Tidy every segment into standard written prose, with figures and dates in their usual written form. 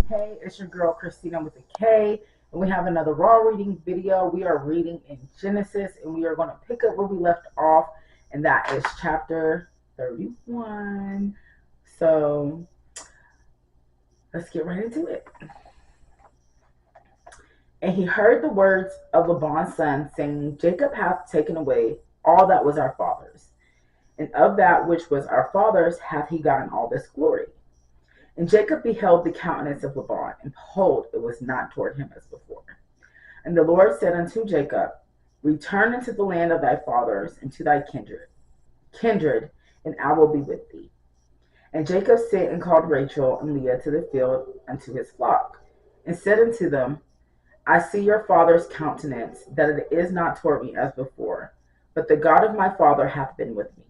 Hey, it's your girl Christina with a K, and we have another raw reading video. We are reading in Genesis, and we are going to pick up where we left off, and that is chapter 31. So let's get right into it. And he heard the words of Laban's son, saying, Jacob hath taken away all that was our father's, and of that which was our father's hath he gotten all this glory. And Jacob beheld the countenance of Laban, and behold, it was not toward him as before. And the Lord said unto Jacob, Return into the land of thy fathers, and to thy kindred, and I will be with thee. And Jacob sent and called Rachel and Leah to the field unto his flock, and said unto them, I see your father's countenance, that it is not toward me as before, but the God of my father hath been with me.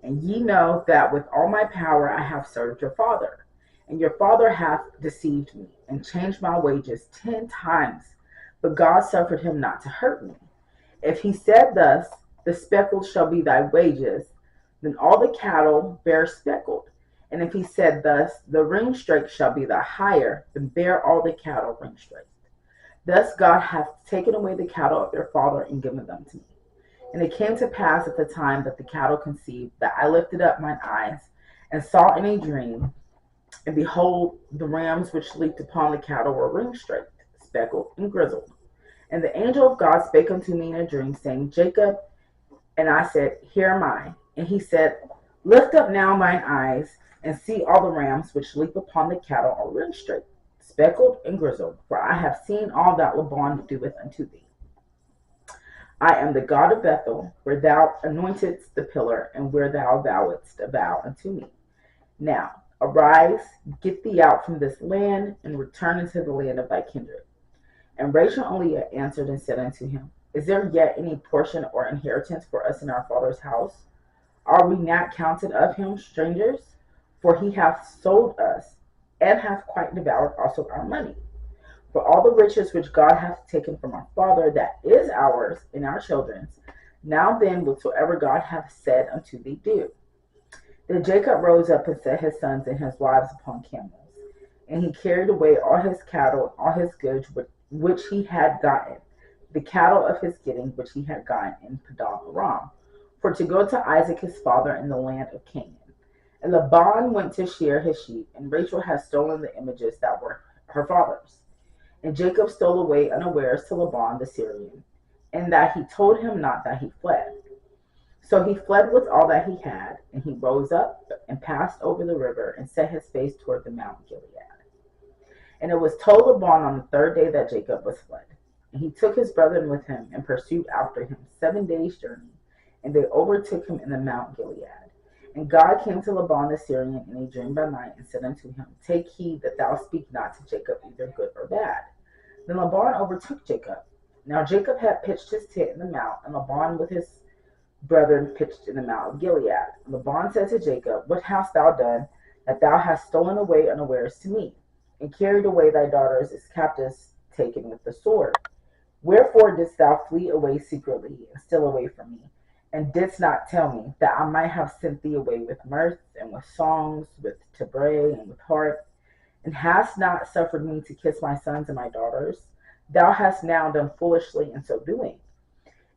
And ye know that with all my power I have served your father. And your father hath deceived me, and changed my wages 10 times, but God suffered him not to hurt me. If he said thus, the speckled shall be thy wages, then all the cattle bear speckled. And if he said thus, the ringstraked shall be thy hire, then bear all the cattle ringstraked. Thus God hath taken away the cattle of your father, and given them to me. And it came to pass at the time that the cattle conceived, that I lifted up mine eyes, and saw in a dream, and behold, the rams which leaped upon the cattle were ringstraked, speckled, and grizzled. And the angel of God spake unto me in a dream, saying, Jacob. And I said, Here am I. And he said, Lift up now mine eyes, and see all the rams which leap upon the cattle are ringstraked, speckled, and grizzled. For I have seen all that Laban doeth unto thee. I am the God of Bethel, where thou anointedst the pillar, and where thou vowedst a vow unto me. Now, arise, get thee out from this land, and return into the land of thy kindred. And Rachel and Leah answered and said unto him, Is there yet any portion or inheritance for us in our father's house? Are we not counted of him strangers? For he hath sold us, and hath quite devoured also our money. For all the riches which God hath taken from our father, that is ours and our children's. Now then, whatsoever God hath said unto thee, do. Then Jacob rose up and set his sons and his wives upon camels. And he carried away all his cattle and all his goods which he had gotten, the cattle of his getting which he had gotten in Padan Aram, for to go to Isaac his father in the land of Canaan. And Laban went to shear his sheep, and Rachel had stolen the images that were her father's. And Jacob stole away unawares to Laban the Syrian, and that he told him not that he fled. So he fled with all that he had, and he rose up and passed over the river, and set his face toward the Mount Gilead. And it was told Laban on the third day that Jacob was fled. And he took his brethren with him, and pursued after him 7 days' journey, and they overtook him in the Mount Gilead. And God came to Laban the Syrian in a dream by night, and said unto him, Take heed that thou speak not to Jacob either good or bad. Then Laban overtook Jacob. Now Jacob had pitched his tent in the mount, and Laban with his brethren pitched in the Mount of Gilead. Laban said to Jacob, What hast thou done, that thou hast stolen away unawares to me, and carried away thy daughters as captives taken with the sword? Wherefore didst thou flee away secretly, and steal away from me, and didst not tell me, that I might have sent thee away with mirth, and with songs, with tabret, and with harp, and hast not suffered me to kiss my sons and my daughters? Thou hast now done foolishly in so doing.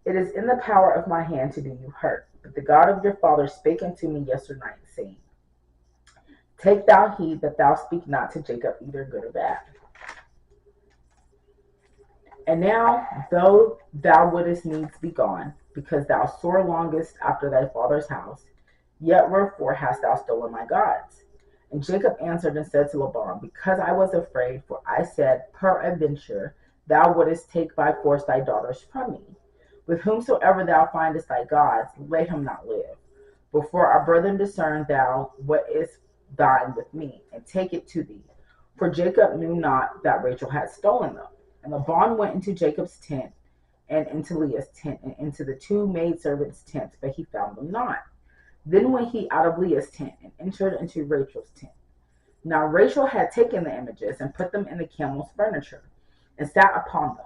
It is in the power of my hand to do you hurt. But the God of your father spake unto me yesternight, saying, Take thou heed that thou speak not to Jacob either good or bad. And now, though thou wouldest needs be gone, because thou sore longest after thy father's house, yet wherefore hast thou stolen my gods? And Jacob answered and said to Laban, Because I was afraid, for I said, Peradventure thou wouldest take by force thy daughters from me. With whomsoever thou findest thy gods, let him not live. Before our brethren discern thou what is thine with me, and take it to thee. For Jacob knew not that Rachel had stolen them. And Laban went into Jacob's tent, and into Leah's tent, and into the two maidservants' tents, but he found them not. Then went he out of Leah's tent, and entered into Rachel's tent. Now Rachel had taken the images, and put them in the camel's furniture, and sat upon them.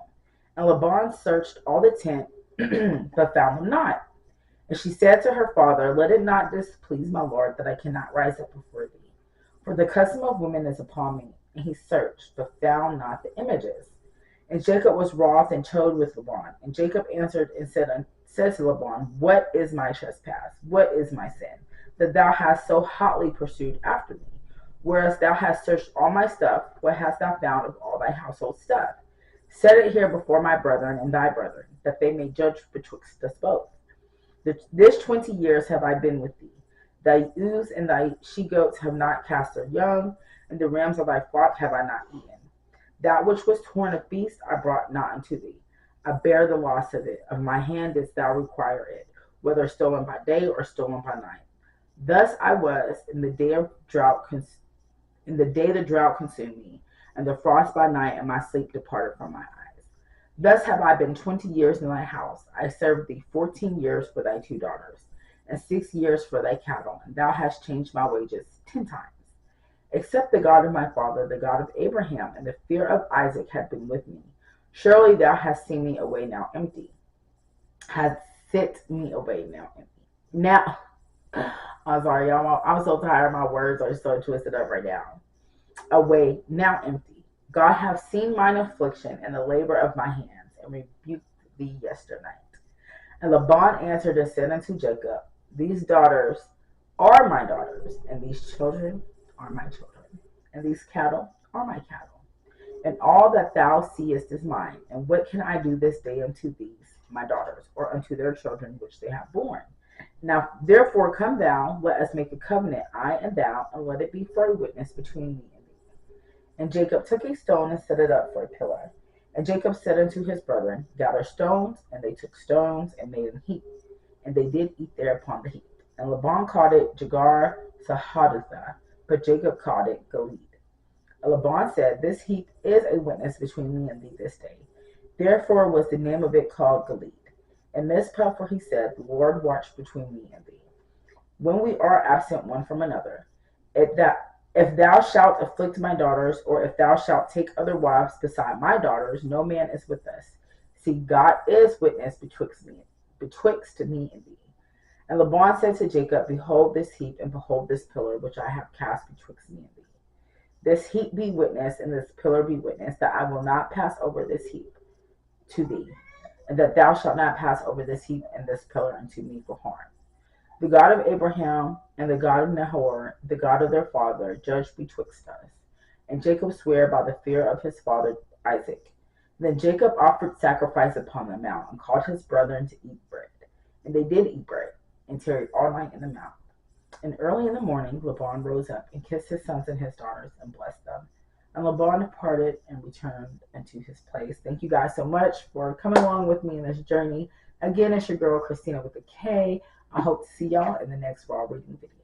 And Laban searched all the tent, but found them not. And she said to her father, Let it not displease my lord, that I cannot rise up before thee. For the custom of women is upon me, And he searched, but found not the images. And Jacob was wroth and chode with Laban. And Jacob answered and said to Laban, What is my trespass? What is my sin? That thou hast so hotly pursued after me? Whereas thou hast searched all my stuff, what hast thou found of all thy household stuff? Set it here before my brethren and thy brethren, that they may judge betwixt us both. This 20 years have I been with thee. Thy ewes and thy she goats have not cast their young, and the rams of thy flock have I not eaten. That which was torn of beasts I brought not unto thee. I bear the loss of it. Of my hand didst thou require it, whether stolen by day or stolen by night. Thus I was in the day of drought, in the day the drought consumed me, and the frost by night, and my sleep departed from my eyes. Thus have I been 20 years in thy house. I served thee 14 years for thy 2 daughters, and 6 years for thy cattle, and thou hast changed my wages 10 times. Except the God of my father, the God of Abraham, and the fear of Isaac had been with me. Surely thou hast seen me away now empty, hast sent me away now empty. Now, I'm sorry, y'all. I'm so tired. My words are so twisted up right now. Away now empty. God hath seen mine affliction and the labor of my hands, and rebuked thee yesternight. And Laban answered and said unto Jacob, These daughters are my daughters, and these children are my children, and these cattle are my cattle. And all that thou seest is mine. And what can I do this day unto these, my daughters, or unto their children which they have borne? Now therefore come thou, let us make a covenant, I and thou, and let it be for a witness between me and thee. And Jacob took a stone and set it up for a pillar. And Jacob said unto his brethren, Gather stones. And they took stones and made an heap. And they did eat there upon the heap. And Laban called it Jagar Sahadutha, but Jacob called it Gilead. And Laban said, This heap is a witness between me and thee this day. Therefore was the name of it called Gilead. And Mizpah, for he said, The Lord watch between me and thee, when we are absent one from another. If thou shalt afflict my daughters, or if thou shalt take other wives beside my daughters, no man is with us. See, God is witness betwixt me and thee. And Laban said to Jacob, Behold this heap, and behold this pillar, which I have cast betwixt me and thee. This heap be witness, and this pillar be witness, that I will not pass over this heap to thee, and that thou shalt not pass over this heap and this pillar unto me for harm. The God of Abraham and the God of Nahor, the God of their father, judge betwixt us. And Jacob sware by the fear of his father Isaac. Then Jacob offered sacrifice upon the mount, and called his brethren to eat bread. And they did eat bread, and tarried all night in the mount. And early in the morning Laban rose up, and kissed his sons and his daughters, and blessed them. And Laban departed and returned unto his place. Thank you guys so much for coming along with me in this journey. Again, it's your girl Christina with a K. I hope to see y'all in the next Raw Reading video.